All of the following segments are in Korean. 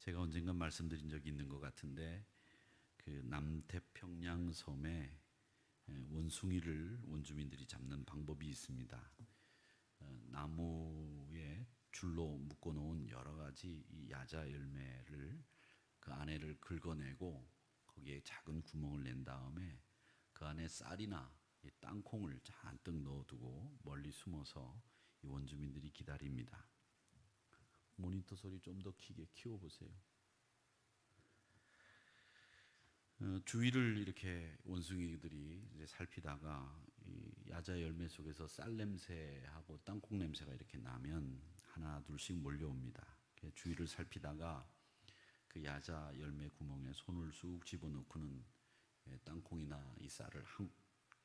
제가 언젠가 말씀드린 적이 있는 것 같은데 그 남태평양 섬에 원숭이를 원주민들이 잡는 방법이 있습니다. 나무에 줄로 묶어놓은 여러 가지 이 야자 열매를 그 안에를 긁어내고 거기에 작은 구멍을 낸 다음에 그 안에 쌀이나 이 땅콩을 잔뜩 넣어두고 멀리 숨어서 이 원주민들이 기다립니다. 모니터 소리 좀 더 크게 키워보세요. 주위를 이렇게 원숭이들이 이제 살피다가 이 야자 열매 속에서 쌀 냄새하고 땅콩 냄새가 이렇게 나면 하나 둘씩 몰려옵니다. 주위를 살피다가 그 야자 열매 구멍에 손을 쑥 집어넣고는 땅콩이나 이 쌀을 한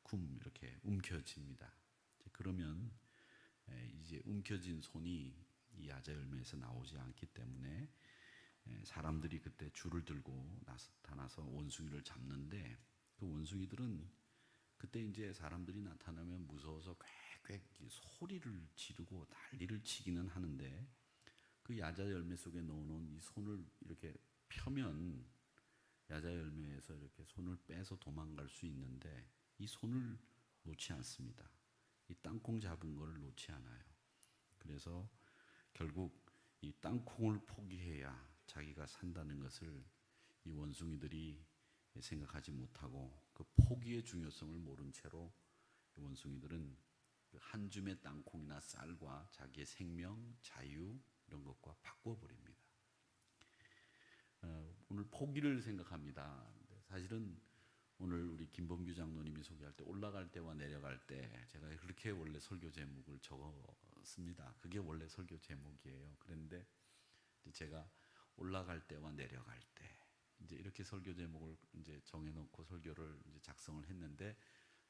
줌 이렇게 움켜쥡니다. 그러면 이제 움켜진 손이 이 야자 열매에서 나오지 않기 때문에 사람들이 그때 줄을 들고 나타나서 원숭이를 잡는데, 그 원숭이들은 그때 이제 사람들이 나타나면 무서워서 꽥꽥 소리를 지르고 난리를 치기는 하는데, 그 야자 열매 속에 넣어놓은 이 손을 이렇게 펴면 야자 열매에서 이렇게 손을 빼서 도망갈 수 있는데 이 손을 놓지 않습니다. 이 땅콩 잡은 걸 놓지 않아요. 그래서 결국 이 땅콩을 포기해야 자기가 산다는 것을 이 원숭이들이 생각하지 못하고 그 포기의 중요성을 모른 채로 이 원숭이들은 한 줌의 땅콩이나 쌀과 자기의 생명, 자유 이런 것과 바꿔버립니다. 오늘 포기를 생각합니다. 사실은 오늘 우리 김범규 장로님이 소개할 때 올라갈 때와 내려갈 때 제가 그렇게 원래 설교 제목을 적었습니다. 그게 원래 설교 제목이에요. 그런데 제가 올라갈 때와 내려갈 때 이제 이렇게 설교 제목을 이제 정해놓고 설교를 이제 작성을 했는데,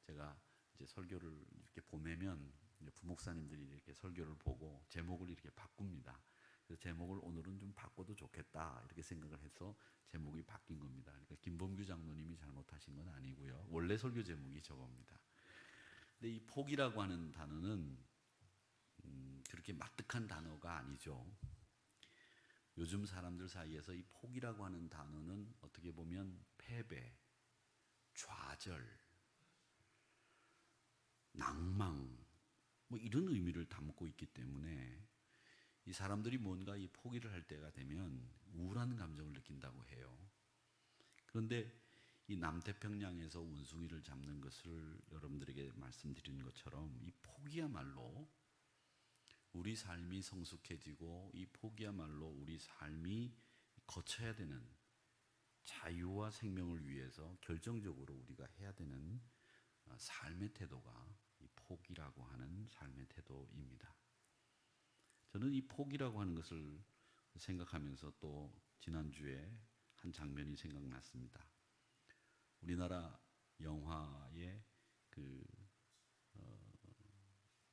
제가 이제 설교를 이렇게 보내면 부목사님들이 이렇게 설교를 보고 제목을 이렇게 바꿉니다. 그래서 제목을 오늘은 좀 바꿔도 좋겠다 이렇게 생각을 해서 제목이 바뀐 겁니다. 그러니까 김범규 장로님이 잘못하신 건 아니고요. 원래 설교 제목이 저겁니다. 근데 이 포기라고 하는 단어는 그렇게 마뜩한 단어가 아니죠. 요즘 사람들 사이에서 이 포기라고 하는 단어는 어떻게 보면 패배, 좌절, 낭망 뭐 이런 의미를 담고 있기 때문에 이 사람들이 뭔가 이 포기를 할 때가 되면 우울한 감정을 느낀다고 해요. 그런데 이 남태평양에서 원숭이를 잡는 것을 여러분들에게 말씀드린 것처럼 이 포기야말로 우리 삶이 성숙해지고 이 포기야말로 우리 삶이 거쳐야 되는 자유와 생명을 위해서 결정적으로 우리가 해야 되는 삶의 태도가 이 포기라고 하는 삶의 태도입니다. 저는 이 포기라고 하는 것을 생각하면서 또 지난주에 한 장면이 생각났습니다. 우리나라 영화의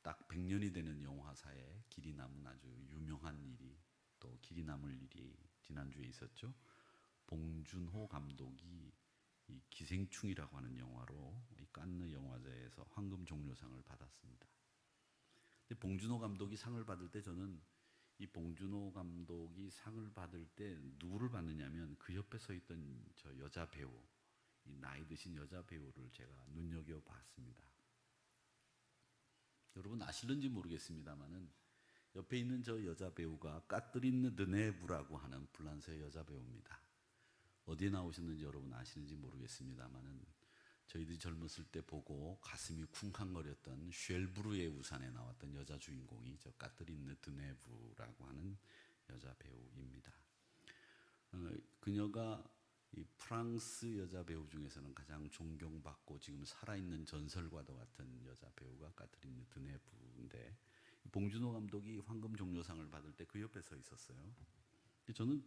딱 100년이 되는 영화사에 길이 남은 아주 유명한 일이, 또 길이 남을 일이 지난주에 있었죠. 봉준호 감독이 이 기생충이라고 하는 영화로 이 칸느 영화제에서 황금 종려상을 받았습니다. 근데 봉준호 감독이 상을 받을 때 저는 이 봉준호 감독이 상을 받을 때 누구를 받느냐면 그 옆에 서 있던 저 여자 배우, 이 나이 드신 여자 배우를 제가 눈여겨봤습니다. 여러분 아실는지 모르겠습니다만은 옆에 있는 저 여자 배우가 까트린 드네브라고 하는 프랑스의 여자 배우입니다. 어디에 나오셨는지 여러분 아시는지 모르겠습니다만은 저희들이 젊었을 때 보고 가슴이 쿵쾅거렸던 쉘브르의 우산에 나왔던 여자 주인공이 저 까트린 드네브라고 하는 여자 배우입니다. 그녀가 이 프랑스 여자 배우 중에서는 가장 존경받고 지금 살아있는 전설과도 같은 여자 배우가 까트린 드네브인데, 봉준호 감독이 황금 종려상을 받을 때 그 옆에 서 있었어요. 저는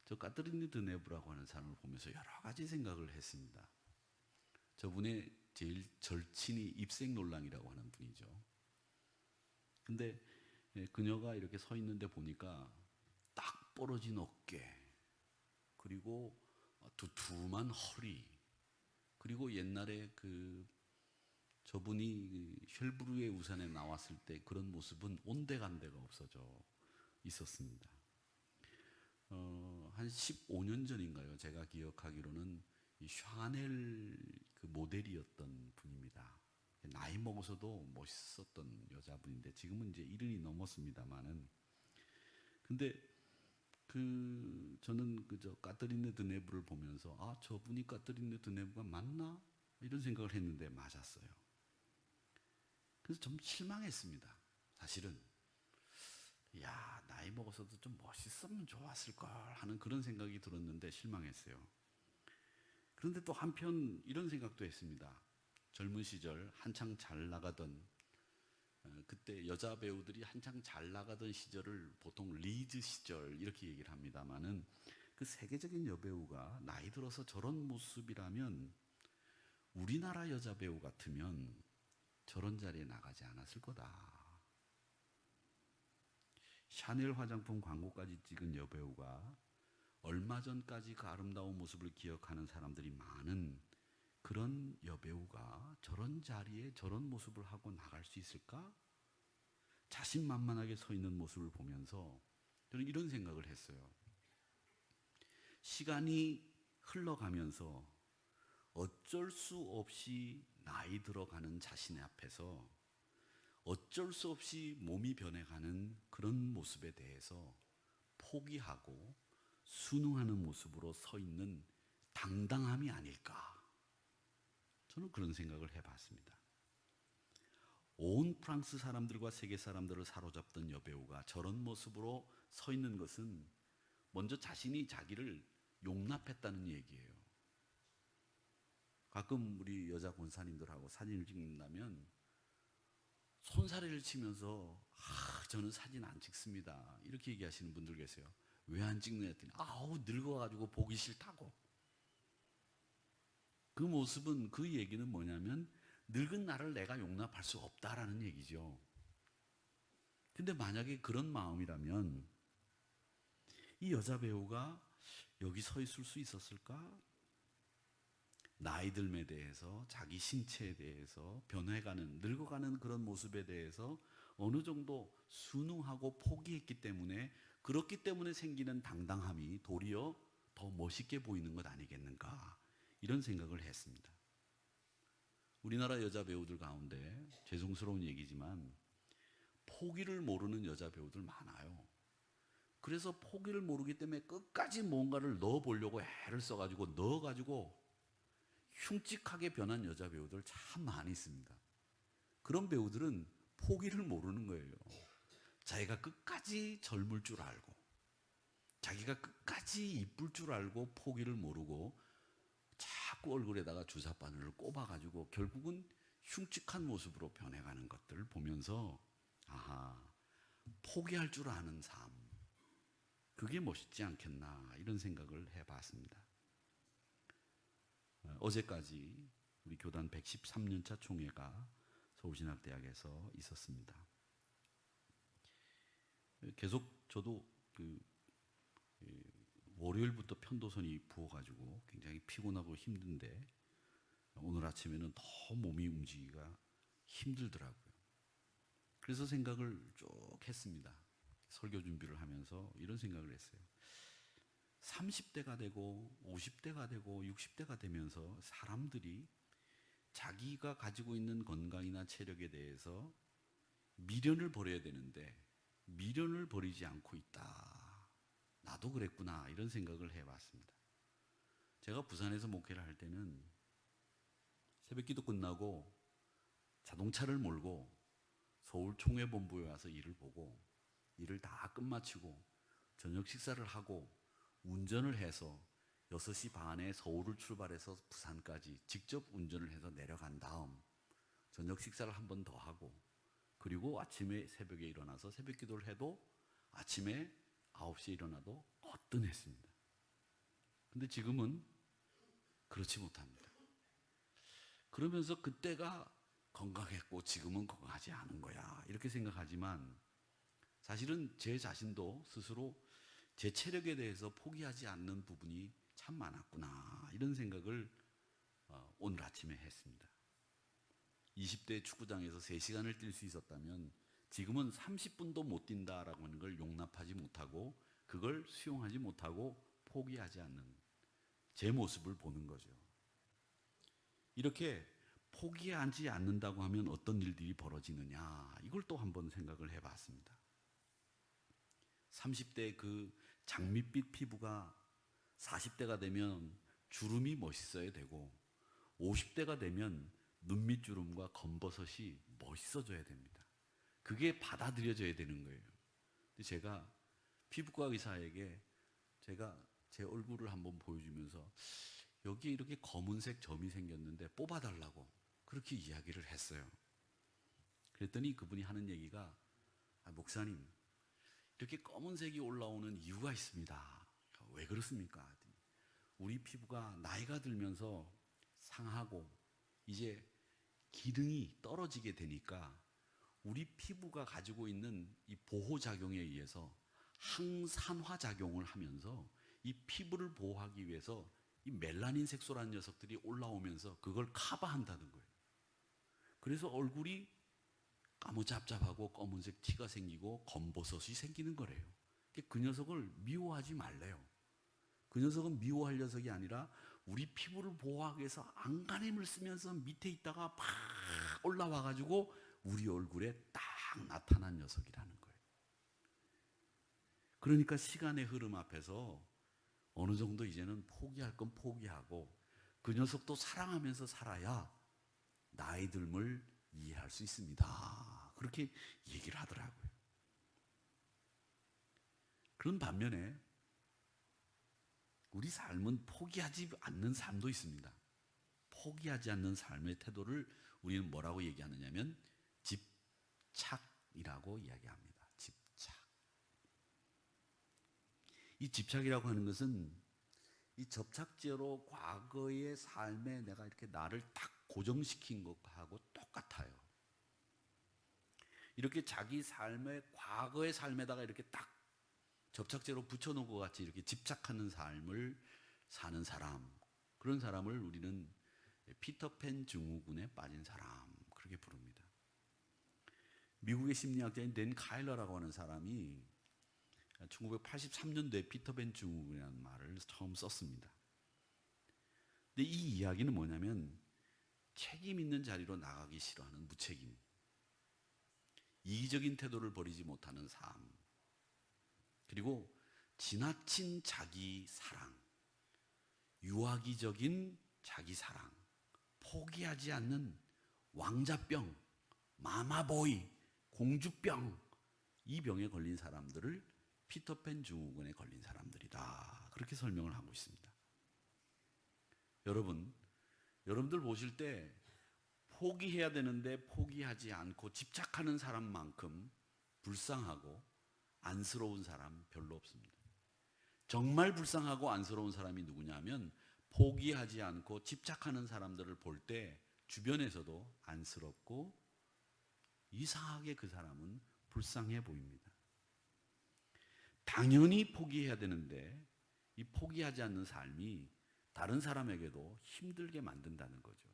저 까트린 드네브라고 하는 사람을 보면서 여러 가지 생각을 했습니다. 저분의 제일 절친이 입생놀랑이라고 하는 분이죠. 근데 그녀가 이렇게 서 있는데 보니까 딱 벌어진 어깨, 그리고 두툼한 허리, 그리고 옛날에 저분이 쉘브르의 우산에 나왔을 때 그런 모습은 온데간데가 없어져 있었습니다. 한 15년 전인가요? 제가 기억하기로는 이 샤넬 그 모델이었던 분입니다. 나이 먹어서도 멋있었던 여자분인데 지금은 이제 70이 넘었습니다만은 근데 저는 그저 까트린 드네브를 보면서 아 저분이 까트린 드네브가 맞나 이런 생각을 했는데 맞았어요. 그래서 좀 실망했습니다. 사실은 야 나이 먹어서도 좀 멋있으면 좋았을 걸 하는 그런 생각이 들었는데 실망했어요. 그런데 또 한편 이런 생각도 했습니다. 젊은 시절 한창 잘 나가던 그때 여자 배우들이 한창 잘 나가던 시절을 보통 리즈 시절 이렇게 얘기를 합니다만은 그 세계적인 여배우가 나이 들어서 저런 모습이라면 우리나라 여자 배우 같으면 저런 자리에 나가지 않았을 거다. 샤넬 화장품 광고까지 찍은 여배우가 얼마 전까지 그 아름다운 모습을 기억하는 사람들이 많은 그런 여배우가 저런 자리에 저런 모습을 하고 나갈 수 있을까? 자신만만하게 서 있는 모습을 보면서 저는 이런 생각을 했어요. 시간이 흘러가면서 어쩔 수 없이 나이 들어가는 자신의 앞에서 어쩔 수 없이 몸이 변해가는 그런 모습에 대해서 포기하고 순응하는 모습으로 서 있는 당당함이 아닐까. 저는 그런 생각을 해봤습니다. 온 프랑스 사람들과 세계 사람들을 사로잡던 여배우가 저런 모습으로 서 있는 것은 먼저 자신이 자기를 용납했다는 얘기예요. 가끔 우리 여자 권사님들하고 사진을 찍는다면 손사래를 치면서 저는 사진 안 찍습니다. 이렇게 얘기하시는 분들 계세요. 왜 안 찍냐 했더니 아우 늙어가지고 보기 싫다고. 그 모습은 그 얘기는 뭐냐면 늙은 나를 내가 용납할 수 없다라는 얘기죠. 근데 만약에 그런 마음이라면 이 여자 배우가 여기 서 있을 수 있었을까? 나이 듦에 대해서 자기 신체에 대해서 변해가는 늙어가는 그런 모습에 대해서 어느 정도 순응하고 포기했기 때문에 그렇기 때문에 생기는 당당함이 도리어 더 멋있게 보이는 것 아니겠는가 이런 생각을 했습니다. 우리나라 여자 배우들 가운데 죄송스러운 얘기지만 포기를 모르는 여자 배우들 많아요. 그래서 포기를 모르기 때문에 끝까지 뭔가를 넣어보려고 애를 써가지고 넣어가지고 흉측하게 변한 여자 배우들 참 많이 있습니다. 그런 배우들은 포기를 모르는 거예요. 자기가 끝까지 젊을 줄 알고 자기가 끝까지 이쁠 줄 알고 포기를 모르고 자꾸 얼굴에다가 주사바늘을 꼽아가지고 결국은 흉측한 모습으로 변해가는 것들을 보면서 아하 포기할 줄 아는 삶 그게 멋있지 않겠나 이런 생각을 해봤습니다. 어제까지 우리 교단 113년차 총회가 서울신학대학에서 있었습니다. 계속 저도 월요일부터 편도선이 부어가지고 굉장히 피곤하고 힘든데 오늘 아침에는 더 몸이 움직이기가 힘들더라고요. 그래서 생각을 쭉 했습니다. 설교 준비를 하면서 이런 생각을 했어요. 30대가 되고 50대가 되고 60대가 되면서 사람들이 자기가 가지고 있는 건강이나 체력에 대해서 미련을 버려야 되는데 미련을 버리지 않고 있다. 나도 그랬구나 이런 생각을 해봤습니다. 제가 부산에서 목회를 할 때는 새벽기도 끝나고 자동차를 몰고 서울 총회본부에 와서 일을 보고 일을 다 끝마치고 저녁 식사를 하고 운전을 해서 6시 반에 서울을 출발해서 부산까지 직접 운전을 해서 내려간 다음 저녁 식사를 한 번 더 하고 그리고 아침에 새벽에 일어나서 새벽 기도를 해도 아침에 9시에 일어나도 거뜬했습니다. 근데 지금은 그렇지 못합니다. 그러면서 그때가 건강했고 지금은 건강하지 않은 거야 이렇게 생각하지만 사실은 제 자신도 스스로 제 체력에 대해서 포기하지 않는 부분이 참 많았구나 이런 생각을 오늘 아침에 했습니다. 20대 축구장에서 3시간을 뛸 수 있었다면 지금은 30분도 못 뛴다라고 하는 걸 용납하지 못하고 그 그걸 수용하지 못하고 포기하지 않는 제 모습을 보는 거죠. 이렇게 포기하지 않는다고 하면 어떤 일들이 벌어지느냐, 이걸 또 한번 생각을 해봤습니다. 30대 그 장밋빛 피부가 40대가 되면 주름이 멋있어야 되고 50대가 되면 눈밑주름과 검버섯이 멋있어져야 됩니다. 그게 받아들여져야 되는 거예요. 근데 제가 피부과 의사에게 제가 제 얼굴을 한번 보여주면서 여기에 이렇게 검은색 점이 생겼는데 뽑아달라고 그렇게 이야기를 했어요. 그랬더니 그분이 하는 얘기가 목사님, 이렇게 검은색이 올라오는 이유가 있습니다. 왜 그렇습니까? 우리 피부가 나이가 들면서 상하고 이제 기능이 떨어지게 되니까 우리 피부가 가지고 있는 이 보호작용에 의해서 항산화 작용을 하면서 이 피부를 보호하기 위해서 이 멜라닌 색소라는 녀석들이 올라오면서 그걸 커버한다는 거예요. 그래서 얼굴이 까무잡잡하고 검은색 티가 생기고 검버섯이 생기는 거래요. 그 녀석을 미워하지 말래요. 그 녀석은 미워할 녀석이 아니라 우리 피부를 보호하기 위해서 안간힘을 쓰면서 밑에 있다가 팍 올라와가지고 우리 얼굴에 딱 나타난 녀석이라는 거예요. 그러니까 시간의 흐름 앞에서 어느 정도 이제는 포기할 건 포기하고 그 녀석도 사랑하면서 살아야 나이 듦을 이해할 수 있습니다. 그렇게 얘기를 하더라고요. 그런 반면에 우리 삶은 포기하지 않는 삶도 있습니다. 포기하지 않는 삶의 태도를 우리는 뭐라고 얘기하느냐면 집착이라고 이야기합니다. 집착. 이 집착이라고 하는 것은 이 접착제로 과거의 삶에 내가 이렇게 나를 딱 고정시킨 것하고 똑같아요. 이렇게 자기 삶의 과거의 삶에다가 이렇게 딱 접착제로 붙여놓은 것 같이 이렇게 집착하는 삶을 사는 사람, 그런 사람을 우리는 피터팬 증후군에 빠진 사람, 그렇게 부릅니다. 미국의 심리학자인 댄 카일러라고 하는 사람이 1983년도에 피터팬 증후군이라는 말을 처음 썼습니다. 근데 이 이야기는 뭐냐면 책임 있는 자리로 나가기 싫어하는 무책임, 이기적인 태도를 버리지 못하는 삶, 그리고 지나친 자기 사랑, 유아기적인 자기 사랑, 포기하지 않는 왕자병, 마마보이, 공주병, 이 병에 걸린 사람들을 피터팬 증후군에 걸린 사람들이다, 그렇게 설명을 하고 있습니다. 여러분들 보실 때 포기해야 되는데 포기하지 않고 집착하는 사람만큼 불쌍하고 안쓰러운 사람 별로 없습니다. 정말 불쌍하고 안쓰러운 사람이 누구냐면 포기하지 않고 집착하는 사람들을 볼 때 주변에서도 안쓰럽고 이상하게 그 사람은 불쌍해 보입니다. 당연히 포기해야 되는데 이 포기하지 않는 삶이 다른 사람에게도 힘들게 만든다는 거죠.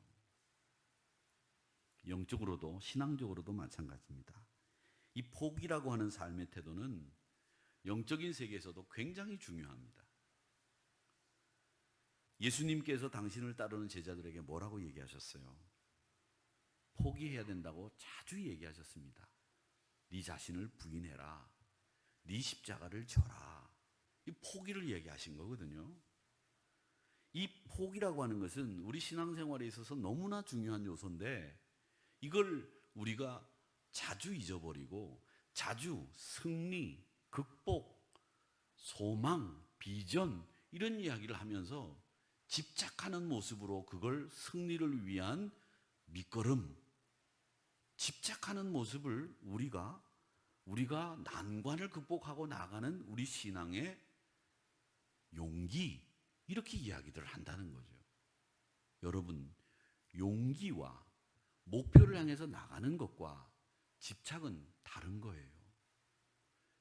영적으로도 신앙적으로도 마찬가지입니다. 이 포기라고 하는 삶의 태도는 영적인 세계에서도 굉장히 중요합니다. 예수님께서 당신을 따르는 제자들에게 뭐라고 얘기하셨어요? 포기해야 된다고 자주 얘기하셨습니다. 네 자신을 부인해라. 네 십자가를 져라. 이 포기를 얘기하신 거거든요. 이 포기라고 하는 것은 우리 신앙생활에 있어서 너무나 중요한 요소인데 이걸 우리가 자주 잊어버리고 자주 승리, 극복, 소망, 비전 이런 이야기를 하면서 집착하는 모습으로 그걸 승리를 위한 밑거름, 집착하는 모습을 우리가 난관을 극복하고 나가는 우리 신앙의 용기, 이렇게 이야기들을 한다는 거죠. 여러분, 용기와 목표를 향해서 나가는 것과 집착은 다른 거예요.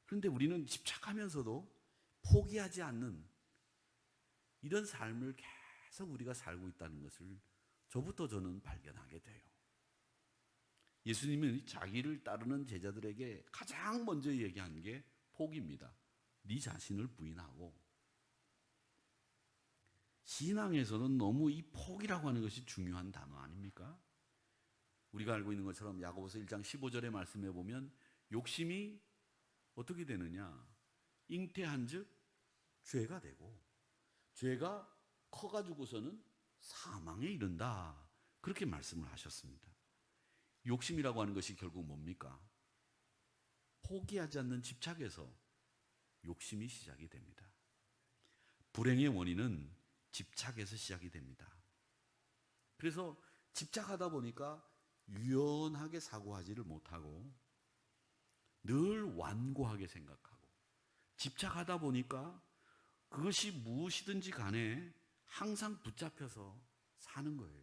그런데 우리는 집착하면서도 포기하지 않는 이런 삶을 계속 우리가 살고 있다는 것을 저부터 저는 발견하게 돼요. 예수님은 자기를 따르는 제자들에게 가장 먼저 얘기한 게 포기입니다. 네 자신을 부인하고, 신앙에서는 너무 이 포기라고 하는 것이 중요한 단어 아닙니까? 우리가 알고 있는 것처럼 야고보서 1장 15절의 말씀에 보면 욕심이 어떻게 되느냐? 잉태한즉 죄가 되고, 죄가 커가지고서는 사망에 이른다. 그렇게 말씀을 하셨습니다. 욕심이라고 하는 것이 결국 뭡니까? 포기하지 않는 집착에서 욕심이 시작이 됩니다. 불행의 원인은 집착에서 시작이 됩니다. 그래서 집착하다 보니까 유연하게 사고하지를 못하고 늘 완고하게 생각하고, 집착하다 보니까 그것이 무엇이든지 간에 항상 붙잡혀서 사는 거예요.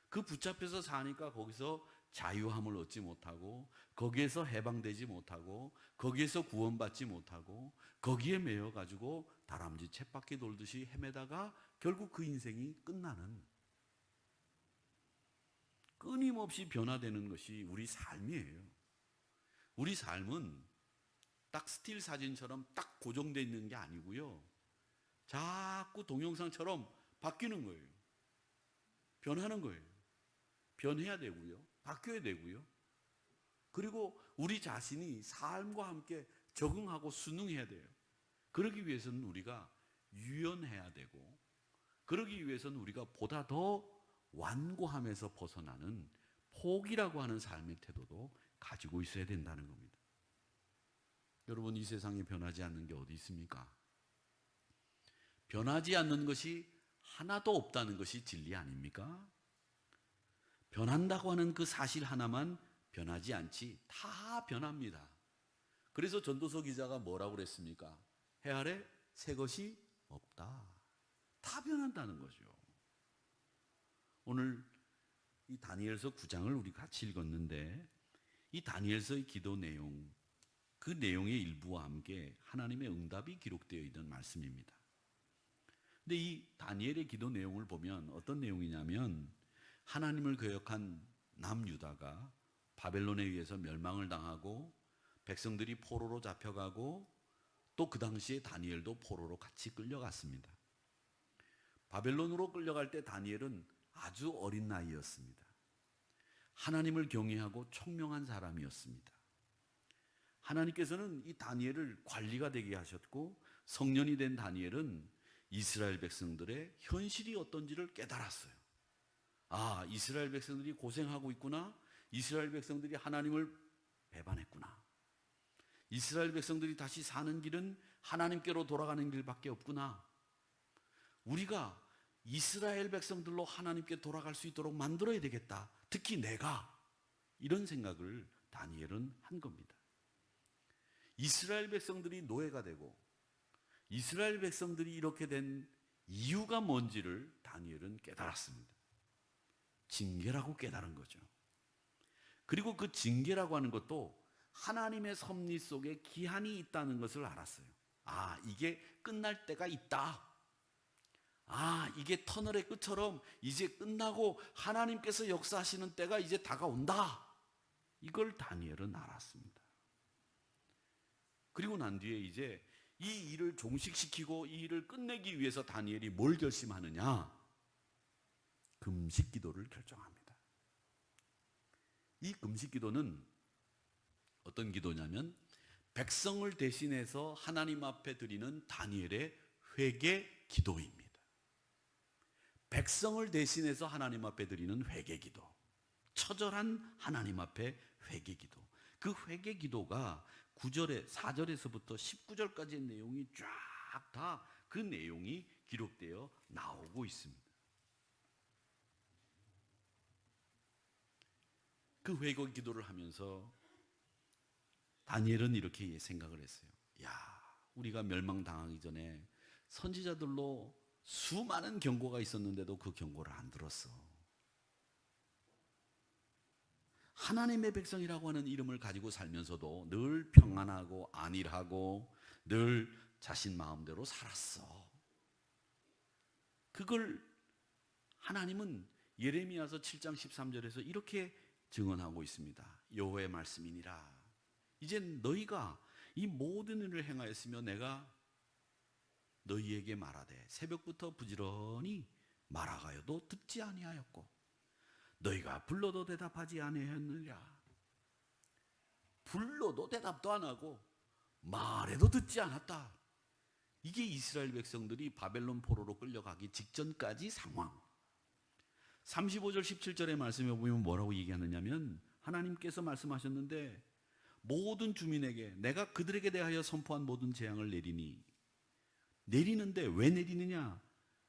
그 붙잡혀서 사니까 거기서 자유함을 얻지 못하고, 거기에서 해방되지 못하고, 거기에서 구원받지 못하고, 거기에 매여 가지고 다람쥐 쳇바퀴 돌듯이 헤매다가 결국 그 인생이 끝나는, 끊임없이 변화되는 것이 우리 삶이에요. 우리 삶은 딱 스틸 사진처럼 딱 고정되어 있는 게 아니고요, 자꾸 동영상처럼 바뀌는 거예요. 변하는 거예요. 변해야 되고요, 바뀌어야 되고요. 그리고 우리 자신이 삶과 함께 적응하고 순응해야 돼요. 그러기 위해서는 우리가 유연해야 되고, 그러기 위해서는 우리가 보다 더 완고함에서 벗어나는 포기라고 하는 삶의 태도도 가지고 있어야 된다는 겁니다. 여러분, 이 세상에 변하지 않는 게 어디 있습니까? 변하지 않는 것이 하나도 없다는 것이 진리 아닙니까? 변한다고 하는 그 사실 하나만 변하지 않지 다 변합니다. 그래서 전도서 기자가 뭐라고 그랬습니까? 해 아래 새 것이 없다. 다 변한다는 거죠. 오늘 이 다니엘서 9장을 우리 같이 읽었는데, 이 다니엘서의 기도 내용, 그 내용의 일부와 함께 하나님의 응답이 기록되어 있는 말씀입니다. 근데 이 다니엘의 기도 내용을 보면 어떤 내용이냐면, 하나님을 거역한 남유다가 바벨론에 의해서 멸망을 당하고, 백성들이 포로로 잡혀가고, 또 그 당시에 다니엘도 포로로 같이 끌려갔습니다. 바벨론으로 끌려갈 때 다니엘은 아주 어린 나이였습니다. 하나님을 경외하고 총명한 사람이었습니다. 하나님께서는 이 다니엘을 관리가 되게 하셨고, 성년이 된 다니엘은 이스라엘 백성들의 현실이 어떤지를 깨달았어요. 아, 이스라엘 백성들이 고생하고 있구나. 이스라엘 백성들이 하나님을 배반했구나. 이스라엘 백성들이 다시 사는 길은 하나님께로 돌아가는 길밖에 없구나. 우리가 이스라엘 백성들로 하나님께 돌아갈 수 있도록 만들어야 되겠다. 특히 내가. 이런 생각을 다니엘은 한 겁니다. 이스라엘 백성들이 노예가 되고, 이스라엘 백성들이 이렇게 된 이유가 뭔지를 다니엘은 깨달았습니다. 징계라고 깨달은 거죠. 그리고 그 징계라고 하는 것도 하나님의 섭리 속에 기한이 있다는 것을 알았어요. 아, 이게 끝날 때가 있다. 아, 이게 터널의 끝처럼 이제 끝나고 하나님께서 역사하시는 때가 이제 다가온다. 이걸 다니엘은 알았습니다. 그리고 난 뒤에 이제 이 일을 종식시키고 이 일을 끝내기 위해서 다니엘이 뭘 결심하느냐? 금식 기도를 결정합니다. 이 금식 기도는 어떤 기도냐면, 백성을 대신해서 하나님 앞에 드리는 다니엘의 회개 기도입니다. 백성을 대신해서 하나님 앞에 드리는 회개 기도, 처절한 하나님 앞에 회개 기도. 그 회개 기도가 9절에 4절에서부터 19절까지의 내용이 쫙 다 그 내용이 기록되어 나오고 있습니다. 그 회개 기도를 하면서 다니엘은 이렇게 생각을 했어요. 야, 우리가 멸망당하기 전에 선지자들로 수많은 경고가 있었는데도 그 경고를 안 들었어. 하나님의 백성이라고 하는 이름을 가지고 살면서도 늘 평안하고 안일하고 늘 자신 마음대로 살았어. 그걸 하나님은 예레미야서 7장 13절에서 이렇게 증언하고 있습니다. 여호와의 말씀이니라. 이제 너희가 이 모든 일을 행하였으며 내가 너희에게 말하되 새벽부터 부지런히 말하가여도 듣지 아니하였고 너희가 불러도 대답하지 아니하였느냐. 불러도 대답도 안 하고 말해도 듣지 않았다. 이게 이스라엘 백성들이 바벨론 포로로 끌려가기 직전까지 상황. 35절 17절의 말씀에 보면 뭐라고 얘기하느냐면 하나님께서 말씀하셨는데 모든 주민에게 내가 그들에게 대하여 선포한 모든 재앙을 내리니, 내리는데 왜 내리느냐?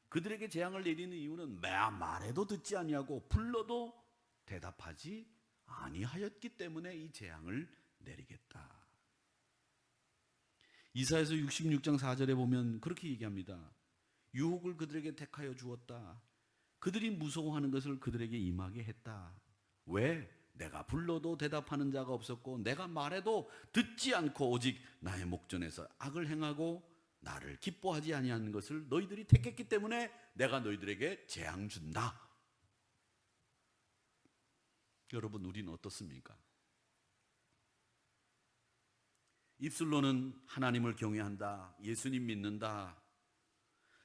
그들에게 재앙을 내리는 이유는 말해도 듣지 아니하고 불러도 대답하지 아니하였기 때문에 이 재앙을 내리겠다. 이사야서 66장 4절에 보면 그렇게 얘기합니다. 유혹을 그들에게 택하여 주었다. 그들이 무서워하는 것을 그들에게 임하게 했다. 왜? 내가 불러도 대답하는 자가 없었고 내가 말해도 듣지 않고 오직 나의 목전에서 악을 행하고 나를 기뻐하지 아니하는 것을 너희들이 택했기 때문에 내가 너희들에게 재앙 준다. 여러분, 우리는 어떻습니까? 입술로는 하나님을 경외한다, 예수님 믿는다.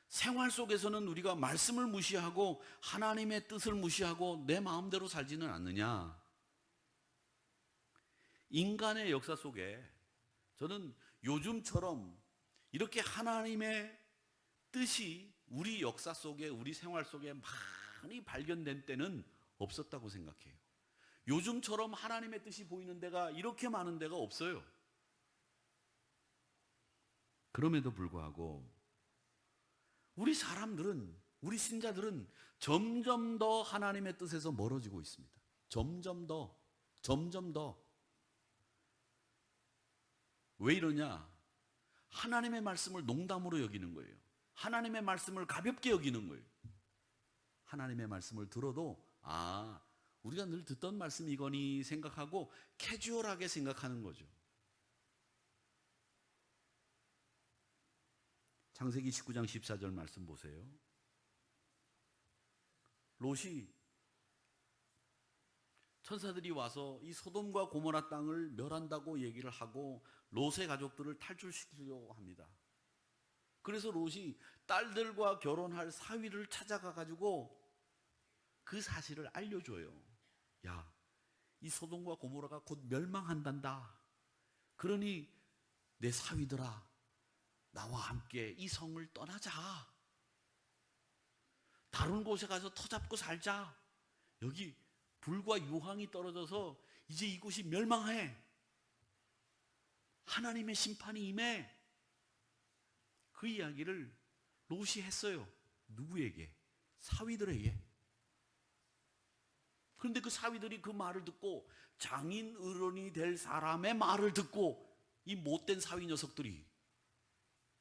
생활 속에서는 우리가 말씀을 무시하고 하나님의 뜻을 무시하고 내 마음대로 살지는 않느냐? 인간의 역사 속에 저는 요즘처럼 이렇게 하나님의 뜻이 우리 역사 속에, 우리 생활 속에 많이 발견된 때는 없었다고 생각해요. 요즘처럼 하나님의 뜻이 보이는 데가 이렇게 많은 데가 없어요. 그럼에도 불구하고 우리 사람들은, 우리 신자들은 점점 더 하나님의 뜻에서 멀어지고 있습니다. 점점 더. 왜 이러냐? 하나님의 말씀을 농담으로 여기는 거예요. 하나님의 말씀을 가볍게 여기는 거예요. 하나님의 말씀을 들어도 우리가 늘 듣던 말씀이거니 생각하고 캐주얼하게 생각하는 거죠. 창세기 19장 14절 말씀 보세요. 롯이 천사들이 와서 이 소돔과 고모라 땅을 멸한다고 얘기를 하고 롯의 가족들을 탈출시키려고 합니다. 그래서 롯이 딸들과 결혼할 사위를 찾아가 가지고 그 사실을 알려줘요. 야, 이 소돔과 고모라가 곧 멸망한단다. 그러니 내 사위들아, 나와 함께 이 성을 떠나자. 다른 곳에 가서 터잡고 살자. 여기 불과 유황이 떨어져서 이제 이곳이 멸망해. 하나님의 심판이 임해. 그 이야기를 롯이 했어요. 누구에게? 사위들에게. 그런데 그 사위들이 그 말을 듣고, 장인 어른이 될 사람의 말을 듣고, 이 못된 사위 녀석들이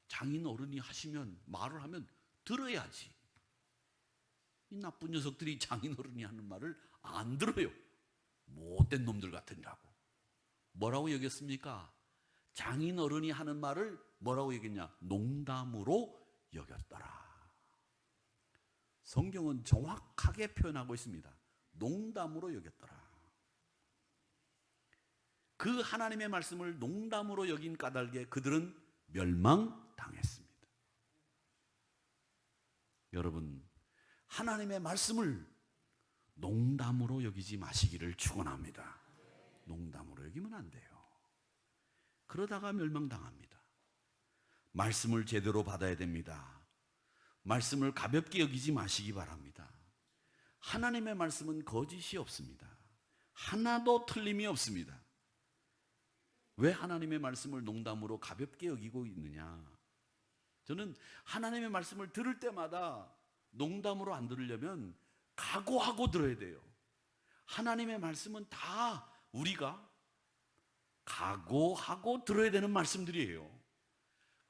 장인 어른이 하시면, 말을 하면 들어야지. 이 나쁜 녀석들이 장인 어른이 하는 말을 안 들어요. 못된 놈들 같으니라고. 뭐라고 여겼습니까? 장인 어른이 하는 말을 뭐라고 여겼냐? 농담으로 여겼더라. 성경은 정확하게 표현하고 있습니다. 농담으로 여겼더라. 그 하나님의 말씀을 농담으로 여긴 까닭에 그들은 멸망당했습니다. 여러분, 하나님의 말씀을 농담으로 여기지 마시기를 축원합니다. 농담으로 여기면 안 돼요. 그러다가 멸망당합니다. 말씀을 제대로 받아야 됩니다. 말씀을 가볍게 여기지 마시기 바랍니다. 하나님의 말씀은 거짓이 없습니다. 하나도 틀림이 없습니다. 왜 하나님의 말씀을 농담으로 가볍게 여기고 있느냐? 저는 하나님의 말씀을 들을 때마다 농담으로 안 들으려면 각오하고 들어야 돼요. 하나님의 말씀은 다 우리가 각오하고 들어야 되는 말씀들이에요.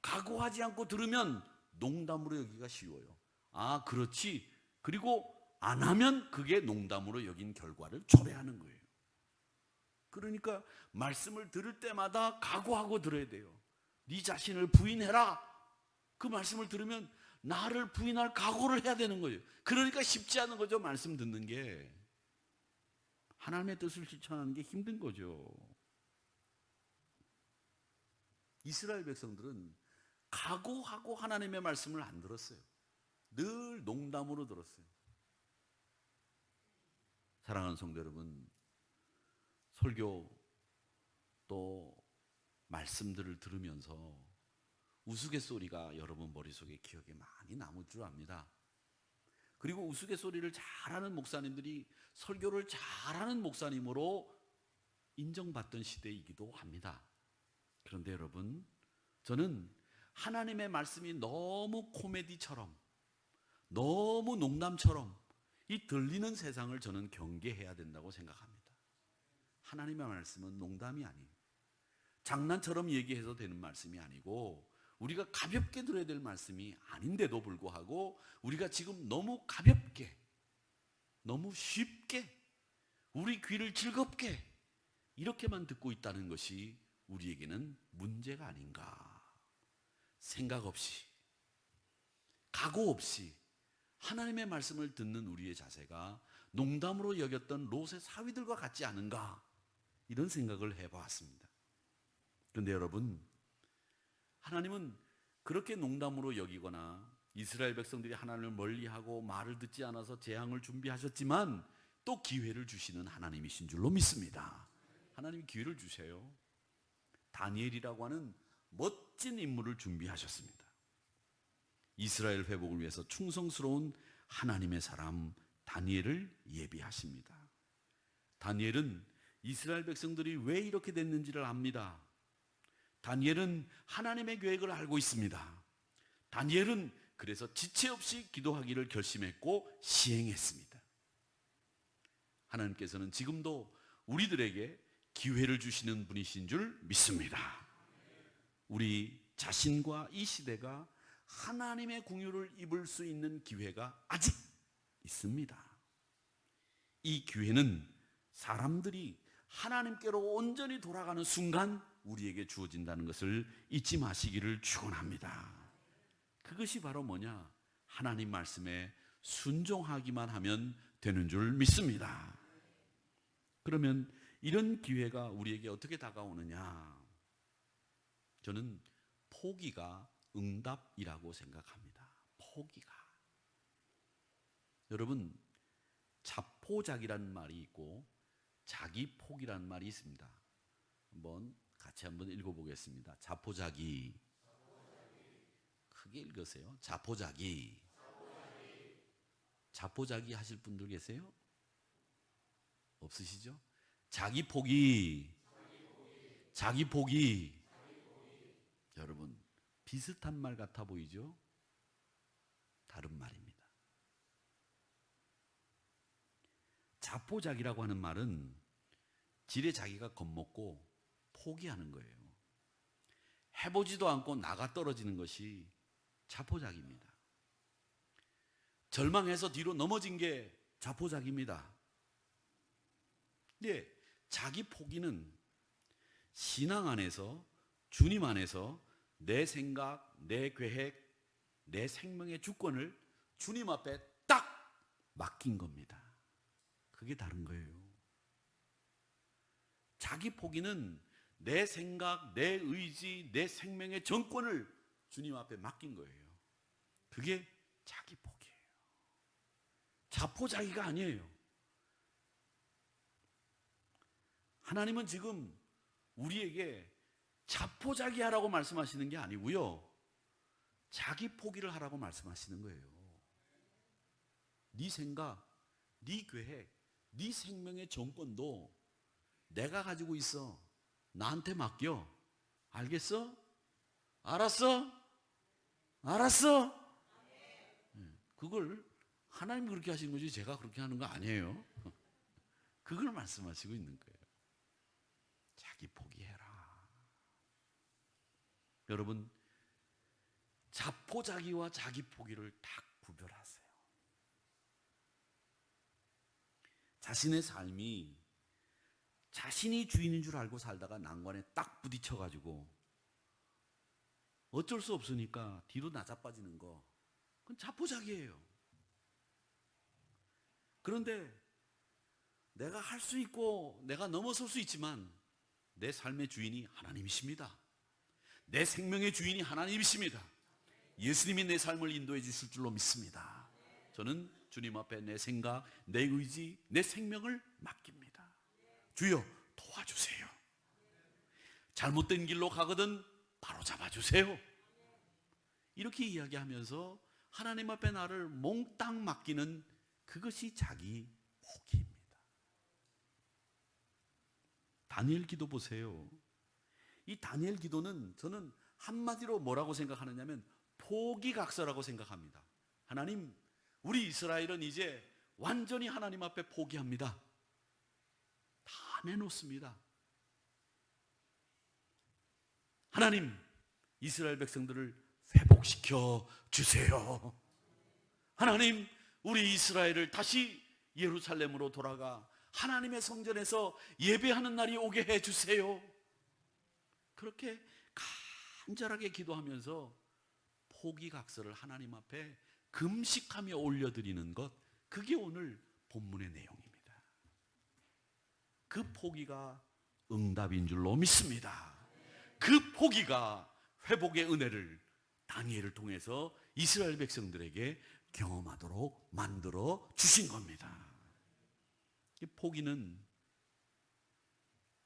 각오하지 않고 들으면 농담으로 여기기가 쉬워요. 그렇지. 그리고 안 하면 그게 농담으로 여긴 결과를 초래하는 거예요. 그러니까 말씀을 들을 때마다 각오하고 들어야 돼요. 네 자신을 부인해라. 그 말씀을 들으면 나를 부인할 각오를 해야 되는 거예요. 그러니까 쉽지 않은 거죠. 말씀 듣는 게. 하나님의 뜻을 실천하는 게 힘든 거죠. 이스라엘 백성들은 각오하고 하나님의 말씀을 안 들었어요. 늘 농담으로 들었어요. 사랑하는 성도 여러분, 설교 또 말씀들을 들으면서 우스갯소리가 여러분 머릿속에 기억에 많이 남을 줄 압니다. 그리고 우스갯소리를 잘하는 목사님들이 설교를 잘하는 목사님으로 인정받던 시대이기도 합니다. 그런데 여러분, 저는 하나님의 말씀이 너무 코미디처럼, 너무 농담처럼 이 들리는 세상을 저는 경계해야 된다고 생각합니다. 하나님의 말씀은 농담이 아니에요. 장난처럼 얘기해서 되는 말씀이 아니고, 우리가 가볍게 들어야 될 말씀이 아닌데도 불구하고 우리가 지금 너무 가볍게, 너무 쉽게, 우리 귀를 즐겁게 이렇게만 듣고 있다는 것이 우리에게는 문제가 아닌가. 생각 없이, 각오 없이 하나님의 말씀을 듣는 우리의 자세가 농담으로 여겼던 롯의 사위들과 같지 않은가, 이런 생각을 해보았습니다. 그런데 여러분, 하나님은 그렇게 농담으로 여기거나 이스라엘 백성들이 하나님을 멀리하고 말을 듣지 않아서 재앙을 준비하셨지만 또 기회를 주시는 하나님이신 줄로 믿습니다. 하나님이 기회를 주셔요. 다니엘이라고 하는 멋진 인물을 준비하셨습니다. 이스라엘 회복을 위해서 충성스러운 하나님의 사람 다니엘을 예비하십니다. 다니엘은 이스라엘 백성들이 왜 이렇게 됐는지를 압니다. 다니엘은 하나님의 계획을 알고 있습니다. 다니엘은 그래서 지체 없이 기도하기를 결심했고 시행했습니다. 하나님께서는 지금도 우리들에게 기회를 주시는 분이신 줄 믿습니다. 우리 자신과 이 시대가 하나님의 긍휼을 입을 수 있는 기회가 아직 있습니다. 이 기회는 사람들이 하나님께로 온전히 돌아가는 순간 우리에게 주어진다는 것을 잊지 마시기를 축원합니다. 그것이 바로 뭐냐? 하나님 말씀에 순종하기만 하면 되는 줄 믿습니다. 그러면 이런 기회가 우리에게 어떻게 다가오느냐? 저는 포기가 응답이라고 생각합니다. 포기가. 여러분, 자포자기라는 말이 있고 자기포기라는 말이 있습니다. 같이 한번 읽어보겠습니다. 자포자기. 크게 읽으세요. 자포자기. 자포자기 하실 분들 계세요? 없으시죠? 자기포기. 자기포기. 여러분, 비슷한 말 같아 보이죠? 다른 말입니다. 자포자기라고 하는 말은 지레 자기가 겁먹고 포기하는 거예요. 해보지도 않고 나가 떨어지는 것이 자포자기입니다. 절망해서 뒤로 넘어진 게 자포자기입니다. 네, 자기 포기는 신앙 안에서, 주님 안에서 내 생각, 내 계획, 내 생명의 주권을 주님 앞에 딱 맡긴 겁니다. 그게 다른 거예요. 자기 포기는 내 생각, 내 의지, 내 생명의 정권을 주님 앞에 맡긴 거예요. 그게 자기 포기예요. 자포자기가 아니에요. 하나님은 지금 우리에게 자포자기 하라고 말씀하시는 게 아니고요, 자기 포기를 하라고 말씀하시는 거예요. 네 생각, 네 계획, 네 생명의 정권도 내가 가지고 있어. 나한테 맡겨. 알겠어? 알았어? 알았어? 그걸 하나님이 그렇게 하시는 거지 제가 그렇게 하는 거 아니에요. 그걸 말씀하시고 있는 거예요. 자기 포기해라. 여러분, 자포자기와 자기 포기를 딱 구별하세요. 자신의 삶이 자신이 주인인 줄 알고 살다가 난관에 딱 부딪혀가지고 어쩔 수 없으니까 뒤로 나자빠지는 거, 그건 자포자기예요. 그런데 내가 할 수 있고 내가 넘어설 수 있지만 내 삶의 주인이 하나님이십니다. 내 생명의 주인이 하나님이십니다. 예수님이 내 삶을 인도해 주실 줄로 믿습니다. 저는 주님 앞에 내 생각, 내 의지, 내 생명을 맡깁니다. 주여 도와주세요. 잘못된 길로 가거든 바로 잡아주세요. 이렇게 이야기하면서 하나님 앞에 나를 몽땅 맡기는 그것이 자기 포기입니다. 다니엘 기도 보세요. 이 다니엘 기도는 저는 한마디로 뭐라고 생각하느냐면 포기각서라고 생각합니다. 하나님, 우리 이스라엘은 이제 완전히 하나님 앞에 포기합니다. 다 내놓습니다. 하나님, 이스라엘 백성들을 회복시켜 주세요. 하나님, 우리 이스라엘을 다시 예루살렘으로 돌아가 하나님의 성전에서 예배하는 날이 오게 해 주세요. 그렇게 간절하게 기도하면서 포기각서를 하나님 앞에 금식하며 올려드리는 것, 그게 오늘 본문의 내용입니다. 그 포기가 응답인 줄로 믿습니다. 그 포기가 회복의 은혜를 다니엘을 통해서 이스라엘 백성들에게 경험하도록 만들어 주신 겁니다. 이 포기는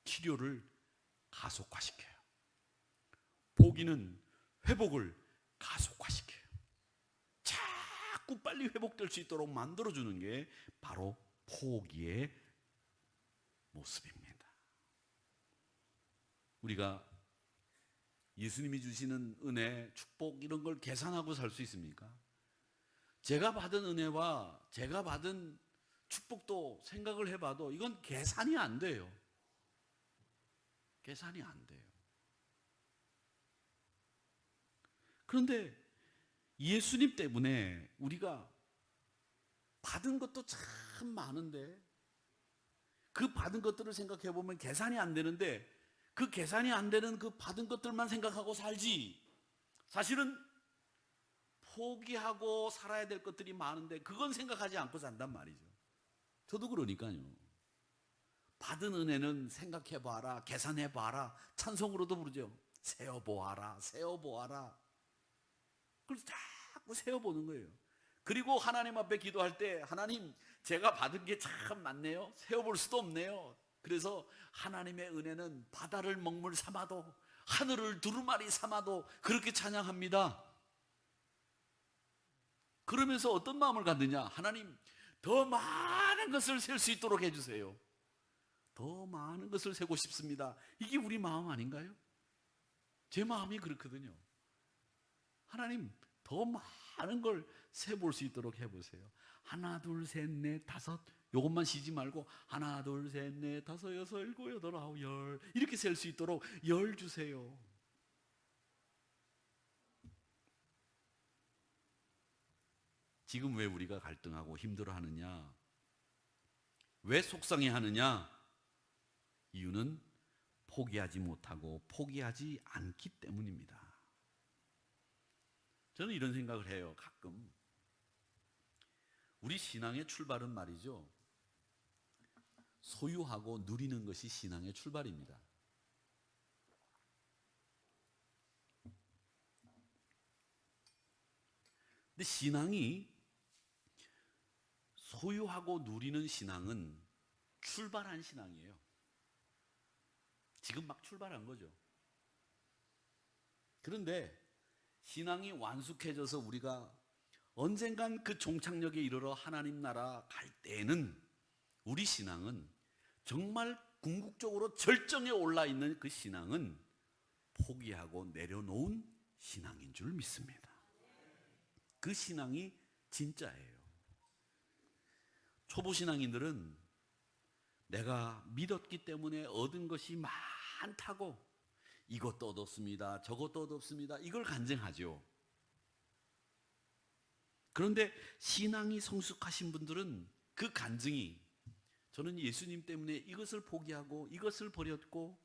치료를 가속화시켜요. 포기는 회복을 가속화시켜요. 자꾸 빨리 회복될 수 있도록 만들어주는 게 바로 포기의 모습입니다. 우리가 예수님이 주시는 은혜, 축복 이런 걸 계산하고 살 수 있습니까? 제가 받은 은혜와 제가 받은 축복도 생각을 해봐도 이건 계산이 안 돼요. 계산이 안 돼요. 그런데 예수님 때문에 우리가 받은 것도 참 많은데 그 받은 것들을 생각해 보면 계산이 안 되는데 그 계산이 안 되는 그 받은 것들만 생각하고 살지, 사실은 포기하고 살아야 될 것들이 많은데 그건 생각하지 않고 산단 말이죠. 저도 그러니까요. 받은 은혜는 생각해 봐라, 계산해 봐라, 찬송으로도 부르죠. 세어 보아라, 세어 보아라. 그래서 자꾸 세어보는 거예요. 그리고 하나님 앞에 기도할 때, 하나님, 제가 받은 게 참 많네요. 세어볼 수도 없네요. 그래서 하나님의 은혜는 바다를 먹물 삼아도, 하늘을 두루마리 삼아도 그렇게 찬양합니다. 그러면서 어떤 마음을 갖느냐? 하나님, 더 많은 것을 셀 수 있도록 해주세요. 더 많은 것을 세고 싶습니다. 이게 우리 마음 아닌가요? 제 마음이 그렇거든요. 하나님, 더 많은 걸 세볼 수 있도록 해보세요. 하나, 둘, 셋, 넷, 다섯, 요것만 쉬지 말고 하나, 둘, 셋, 넷, 다섯, 여섯, 일곱, 여덟, 아홉, 열, 이렇게 셀 수 있도록 열 주세요. 지금 왜 우리가 갈등하고 힘들어하느냐? 왜 속상해하느냐? 이유는 포기하지 못하고 포기하지 않기 때문입니다. 저는 이런 생각을 해요. 가끔 우리 신앙의 출발은 말이죠, 소유하고 누리는 것이 신앙의 출발입니다. 근데 신앙이 소유하고 누리는 신앙은 출발한 신앙이에요. 지금 막 출발한 거죠. 그런데 신앙이 완숙해져서 우리가 언젠간 그 종착역에 이르러 하나님 나라 갈 때에는 우리 신앙은 정말 궁극적으로 절정에 올라 있는 그 신앙은 포기하고 내려놓은 신앙인 줄 믿습니다. 그 신앙이 진짜예요. 초보 신앙인들은 내가 믿었기 때문에 얻은 것이 많다고 이것도 얻었습니다, 저것도 얻었습니다, 이걸 간증하죠. 그런데 신앙이 성숙하신 분들은 그 간증이, 저는 예수님 때문에 이것을 포기하고 이것을 버렸고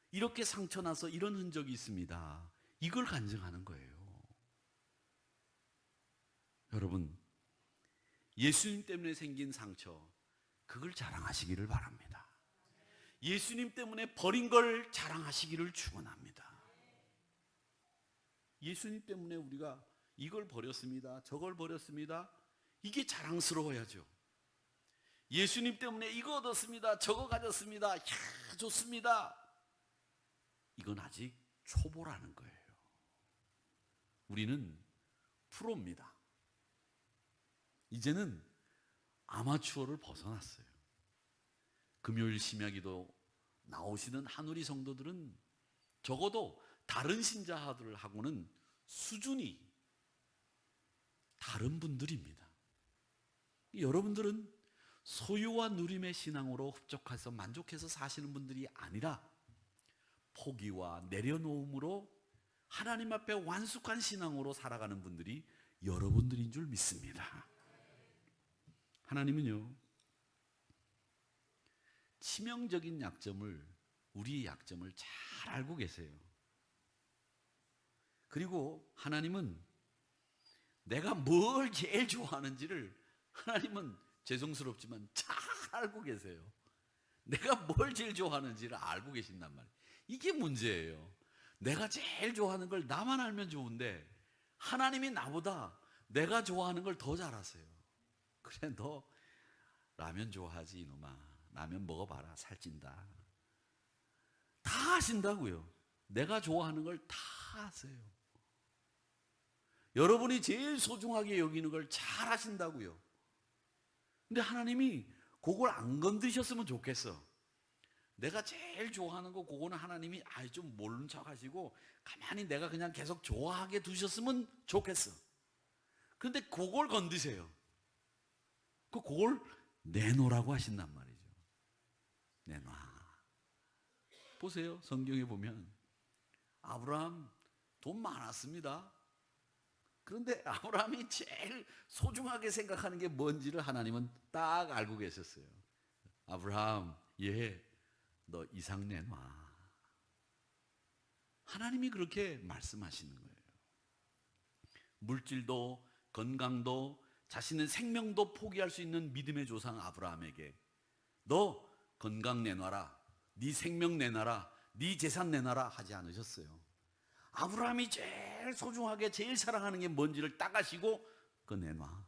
이렇게 상처나서 이런 흔적이 있습니다, 이걸 간증하는 거예요. 여러분, 예수님 때문에 생긴 상처, 그걸 자랑하시기를 바랍니다. 예수님 때문에 버린 걸 자랑하시기를 축원합니다. 예수님 때문에 우리가 이걸 버렸습니다, 저걸 버렸습니다, 이게 자랑스러워야죠. 예수님 때문에 이거 얻었습니다, 저거 가졌습니다, 이야 좋습니다, 이건 아직 초보라는 거예요. 우리는 프로입니다. 이제는 아마추어를 벗어났어요. 금요일 심야기도 나오시는 한우리 성도들은 적어도 다른 신자들하고는 수준이 다른 분들입니다. 여러분들은 소유와 누림의 신앙으로 흡족해서 만족해서 사시는 분들이 아니라 포기와 내려놓음으로 하나님 앞에 완숙한 신앙으로 살아가는 분들이 여러분들인 줄 믿습니다. 하나님은요, 치명적인 약점을, 우리의 약점을 잘 알고 계세요. 그리고 하나님은 내가 뭘 제일 좋아하는지를 하나님은 죄송스럽지만 잘 알고 계세요. 내가 뭘 제일 좋아하는지를 알고 계신단 말이에요. 이게 문제예요. 내가 제일 좋아하는 걸 나만 알면 좋은데 하나님이 나보다 내가 좋아하는 걸 더 잘 아세요. 그래, 너 라면 좋아하지 이놈아, 라면 먹어봐라 살찐다, 다 아신다고요. 내가 좋아하는 걸 다 아세요. 여러분이 제일 소중하게 여기는 걸 잘 아신다고요. 근데 하나님이 그걸 안 건드셨으면 좋겠어. 내가 제일 좋아하는 거 그거는 하나님이 좀 모른 척 하시고 가만히 내가 그냥 계속 좋아하게 두셨으면 좋겠어. 그런데 그걸 건드세요. 그걸 내놓으라고 하신단 말이죠. 내놔. 보세요, 성경에 보면 아브라함 돈 많았습니다. 그런데 아브라함이 제일 소중하게 생각하는 게 뭔지를 하나님은 딱 알고 계셨어요. 아브라함, 너 이삭 내놔. 하나님이 그렇게 말씀하시는 거예요. 물질도 건강도 자신의 생명도 포기할 수 있는 믿음의 조상 아브라함에게 너 건강 내놔라, 네 생명 내놔라, 네 재산 내놔라 하지 않으셨어요. 아브라함이 제일 소중하게 제일 사랑하는 게 뭔지를 딱 아시고 그거 내놔.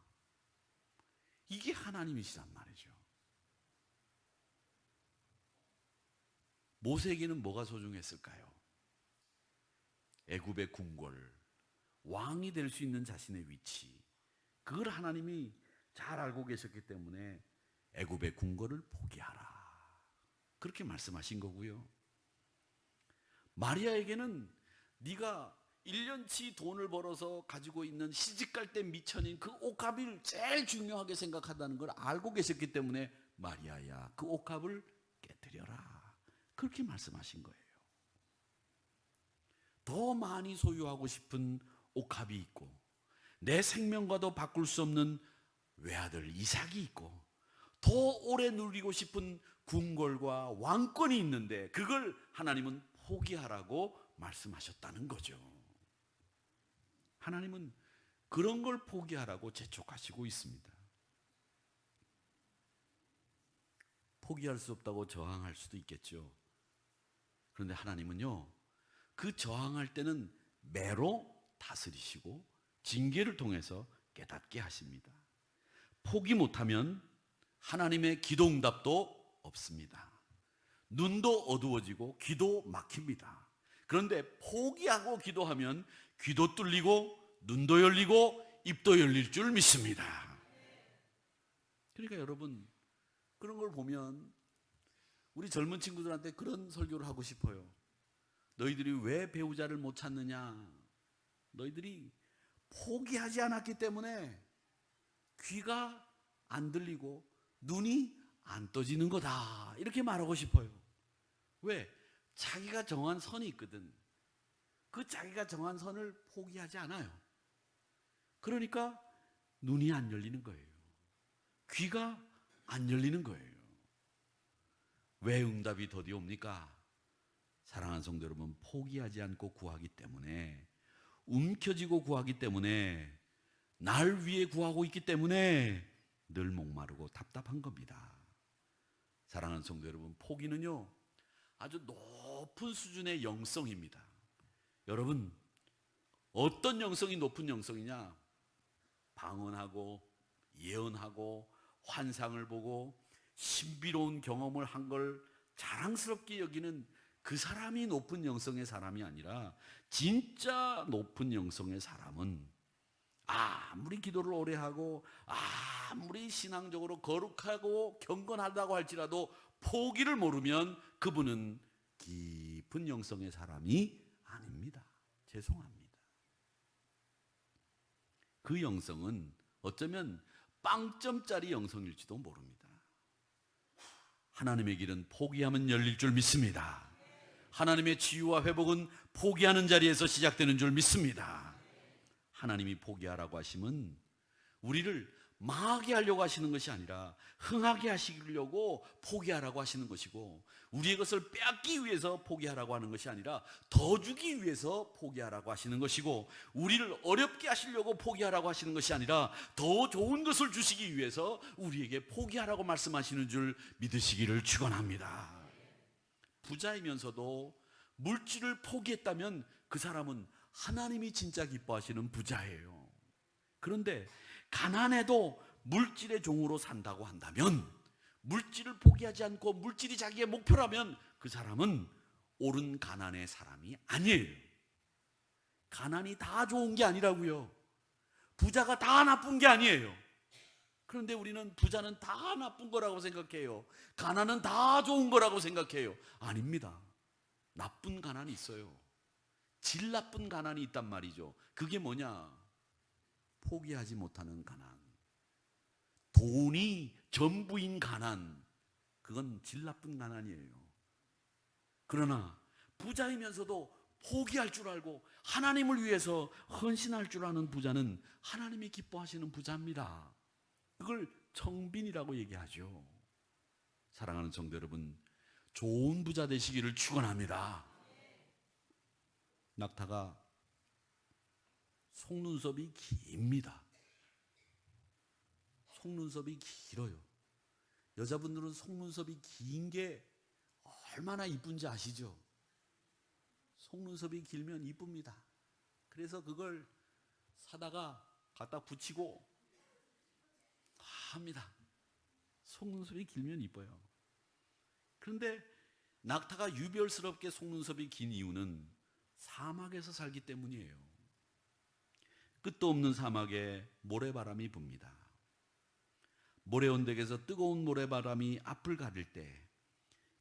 이게 하나님이시란 말이죠. 모세에게는 뭐가 소중했을까요? 애굽의 궁궐, 왕이 될 수 있는 자신의 위치, 그걸 하나님이 잘 알고 계셨기 때문에 애굽의 궁궐을 포기하라, 그렇게 말씀하신 거고요. 마리아에게는 네가 1년치 돈을 벌어서 가지고 있는 시집갈 때 미천인 그 옥합을 제일 중요하게 생각한다는 걸 알고 계셨기 때문에 마리아야, 그 옥합을 깨뜨려라, 그렇게 말씀하신 거예요. 더 많이 소유하고 싶은 옥합이 있고 내 생명과도 바꿀 수 없는 외아들 이삭이 있고 더 오래 누리고 싶은 궁궐과 왕권이 있는데 그걸 하나님은 포기하라고 말씀하셨다는 거죠. 하나님은 그런 걸 포기하라고 재촉하시고 있습니다. 포기할 수 없다고 저항할 수도 있겠죠. 그런데 하나님은요, 그 저항할 때는 매로 다스리시고 징계를 통해서 깨닫게 하십니다. 포기 못하면 하나님의 기도 응답도 없습니다. 눈도 어두워지고 귀도 막힙니다. 그런데 포기하고 기도하면 귀도 뚫리고 눈도 열리고 입도 열릴 줄 믿습니다. 그러니까 여러분, 그런 걸 보면 우리 젊은 친구들한테 그런 설교를 하고 싶어요. 너희들이 왜 배우자를 못 찾느냐? 너희들이 포기하지 않았기 때문에 귀가 안 들리고 눈이 안 떠지는 거다, 이렇게 말하고 싶어요. 왜? 자기가 정한 선이 있거든. 그 자기가 정한 선을 포기하지 않아요. 그러니까 눈이 안 열리는 거예요. 귀가 안 열리는 거예요. 왜 응답이 더디 옵니까? 사랑하는 성도 여러분, 포기하지 않고 구하기 때문에, 움켜쥐고 구하기 때문에, 날 위해 구하고 있기 때문에 늘 목마르고 답답한 겁니다. 사랑하는 성도 여러분, 포기는요 아주 높은 수준의 영성입니다. 여러분, 어떤 영성이 높은 영성이냐? 방언하고 예언하고 환상을 보고 신비로운 경험을 한 걸 자랑스럽게 여기는 그 사람이 높은 영성의 사람이 아니라, 진짜 높은 영성의 사람은 아무리 기도를 오래 하고 아무리 신앙적으로 거룩하고 경건하다고 할지라도 포기를 모르면 그분은 깊은 영성의 사람이 아닙니다. 죄송합니다. 그 영성은 어쩌면 빵점짜리 영성일지도 모릅니다. 하나님의 길은 포기하면 열릴 줄 믿습니다. 하나님의 치유와 회복은 포기하는 자리에서 시작되는 줄 믿습니다. 하나님이 포기하라고 하시면 우리를 망하게 하려고 하시는 것이 아니라 흥하게 하시려고 포기하라고 하시는 것이고, 우리의 것을 빼앗기 위해서 포기하라고 하는 것이 아니라 더 주기 위해서 포기하라고 하시는 것이고, 우리를 어렵게 하시려고 포기하라고 하시는 것이 아니라 더 좋은 것을 주시기 위해서 우리에게 포기하라고 말씀하시는 줄 믿으시기를 축원합니다. 부자이면서도 물질을 포기했다면 그 사람은 하나님이 진짜 기뻐하시는 부자예요. 그런데 가난해도 물질의 종으로 산다고 한다면, 물질을 포기하지 않고 물질이 자기의 목표라면 그 사람은 옳은 가난의 사람이 아니에요. 가난이 다 좋은 게 아니라고요. 부자가 다 나쁜 게 아니에요. 그런데 우리는 부자는 다 나쁜 거라고 생각해요. 가난은 다 좋은 거라고 생각해요. 아닙니다. 나쁜 가난이 있어요. 질 나쁜 가난이 있단 말이죠. 그게 뭐냐? 포기하지 못하는 가난, 돈이 전부인 가난, 그건 질 나쁜 가난이에요. 그러나 부자이면서도 포기할 줄 알고 하나님을 위해서 헌신할 줄 아는 부자는 하나님이 기뻐하시는 부자입니다. 그걸 청빈이라고 얘기하죠. 사랑하는 성도 여러분, 좋은 부자 되시기를 축원합니다. 낙타가 속눈썹이 깁니다. 속눈썹이 길어요. 여자분들은 속눈썹이 긴 게 얼마나 이쁜지 아시죠? 속눈썹이 길면 이쁩니다. 그래서 그걸 사다가 갖다 붙이고 합니다. 속눈썹이 길면 이뻐요. 그런데 낙타가 유별스럽게 속눈썹이 긴 이유는 사막에서 살기 때문이에요. 끝도 없는 사막에 모래바람이 붑니다. 모래온덕에서 뜨거운 모래바람이 앞을 가릴 때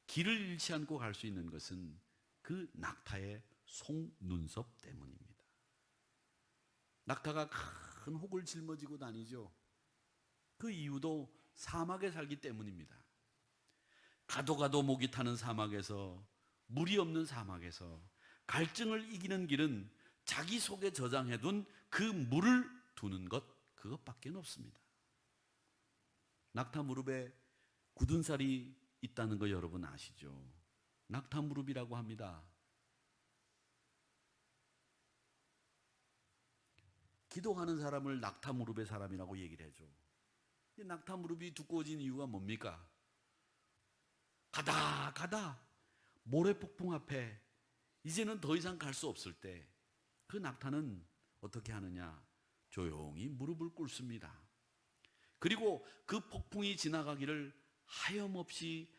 길을 잃지 않고 갈 수 있는 것은 그 낙타의 속눈썹 때문입니다. 낙타가 큰 혹을 짊어지고 다니죠. 그 이유도 사막에 살기 때문입니다. 가도 가도 목이 타는 사막에서, 물이 없는 사막에서 갈증을 이기는 길은 자기 속에 저장해둔 그 물을 두는 것, 그것밖에 없습니다. 낙타 무릎에 굳은 살이 있다는 거 여러분 아시죠? 낙타 무릎이라고 합니다. 기도하는 사람을 낙타 무릎의 사람이라고 얘기를 해줘. 이 낙타 무릎이 두꺼워진 이유가 뭡니까? 가다 모래폭풍 앞에 이제는 더 이상 갈 수 없을 때 그 낙타는 어떻게 하느냐? 조용히 무릎을 꿇습니다. 그리고 그 폭풍이 지나가기를 하염없이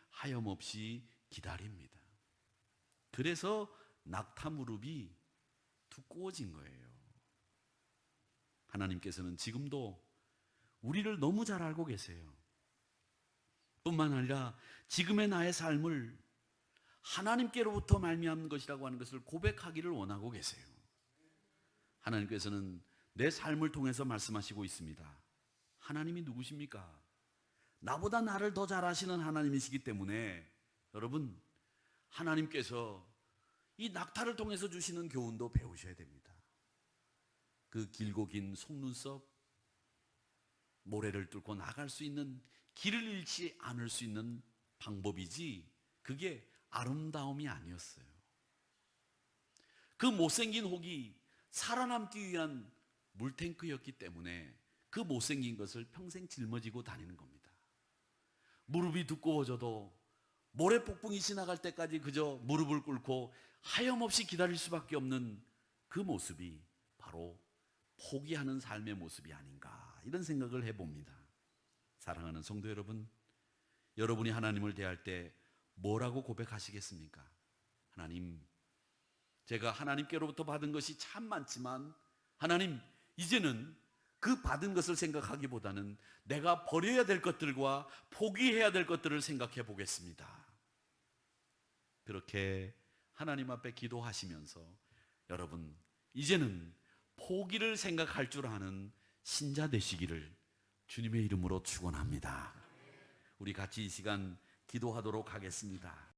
기다립니다. 그래서 낙타 무릎이 두꺼워진 거예요. 하나님께서는 지금도 우리를 너무 잘 알고 계세요. 뿐만 아니라 지금의 나의 삶을 하나님께로부터 말미암은 것이라고 하는 것을 고백하기를 원하고 계세요. 하나님께서는 내 삶을 통해서 말씀하시고 있습니다. 하나님이 누구십니까? 나보다 나를 더 잘 아시는 하나님이시기 때문에 여러분, 하나님께서 이 낙타를 통해서 주시는 교훈도 배우셔야 됩니다. 그 길고 긴 속눈썹, 모래를 뚫고 나갈 수 있는, 길을 잃지 않을 수 있는 방법이지, 그게 아름다움이 아니었어요. 그 못생긴 혹이 살아남기 위한 물탱크였기 때문에 그 못생긴 것을 평생 짊어지고 다니는 겁니다. 무릎이 두꺼워져도 모래폭풍이 지나갈 때까지 그저 무릎을 꿇고 하염없이 기다릴 수밖에 없는 그 모습이 바로 바로 포기하는 삶의 모습이 아닌가, 이런 생각을 해봅니다. 사랑하는 성도 여러분, 여러분이 하나님을 대할 때 뭐라고 고백하시겠습니까? 하나님, 제가 하나님께로부터 받은 것이 참 많지만 하나님, 이제는 그 받은 것을 생각하기보다는 내가 버려야 될 것들과 포기해야 될 것들을 생각해 보겠습니다. 그렇게 하나님 앞에 기도하시면서 여러분, 이제는 포기를 생각할 줄 아는 신자 되시기를 주님의 이름으로 축원합니다. 우리 같이 이 시간 기도하도록 하겠습니다.